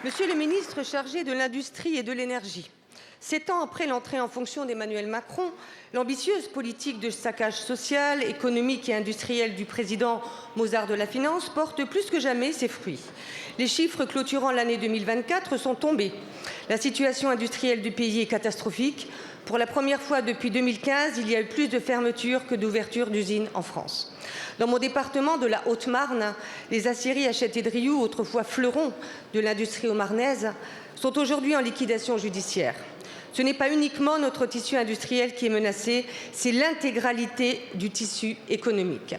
Monsieur le ministre chargé de l'Industrie et de l'Énergie, 7 ans après l'entrée en fonction d'Emmanuel Macron, l'ambitieuse politique de saccage social, économique et industriel du président Mozart de la Finance porte plus que jamais ses fruits. Les chiffres clôturant l'année 2024 sont tombés. La situation industrielle du pays est catastrophique. Pour la première fois depuis 2015, il y a eu plus de fermetures que d'ouvertures d'usines en France. Dans mon département de la Haute-Marne, les aciéries Hachette et Drioux, autrefois fleurons de l'industrie haut-marnaise, sont aujourd'hui en liquidation judiciaire. Ce n'est pas uniquement notre tissu industriel qui est menacé, c'est l'intégralité du tissu économique.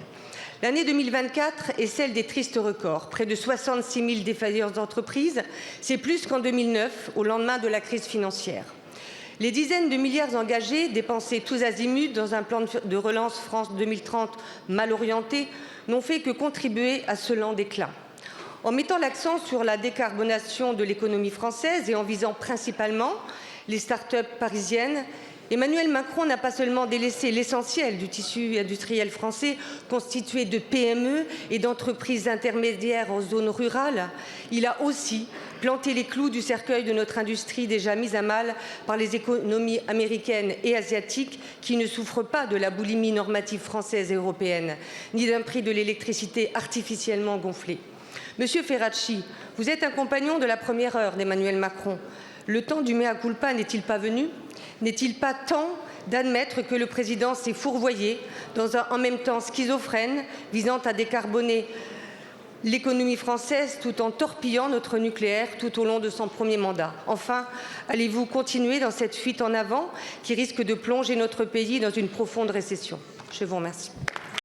L'année 2024 est celle des tristes records. Près de 66 000 défaillances d'entreprises, c'est plus qu'en 2009, au lendemain de la crise financière. Les dizaines de milliards engagés, dépensés tous azimuts dans un plan de relance France 2030 mal orienté, n'ont fait que contribuer à ce lent déclin. En mettant l'accent sur la décarbonation de l'économie française et en visant principalement les start-up parisiennes, Emmanuel Macron n'a pas seulement délaissé l'essentiel du tissu industriel français constitué de PME et d'entreprises intermédiaires en zone rurale, il a aussi planté les clous du cercueil de notre industrie déjà mise à mal par les économies américaines et asiatiques qui ne souffrent pas de la boulimie normative française et européenne, ni d'un prix de l'électricité artificiellement gonflé. Monsieur Ferracci, vous êtes un compagnon de la première heure d'Emmanuel Macron. Le temps du mea culpa n'est-il pas venu? N'est-il pas temps d'admettre que le président s'est fourvoyé dans un en même temps schizophrène visant à décarboner l'économie française tout en torpillant notre nucléaire tout au long de son premier mandat? Enfin, allez-vous continuer dans cette fuite en avant qui risque de plonger notre pays dans une profonde récession? Je vous remercie.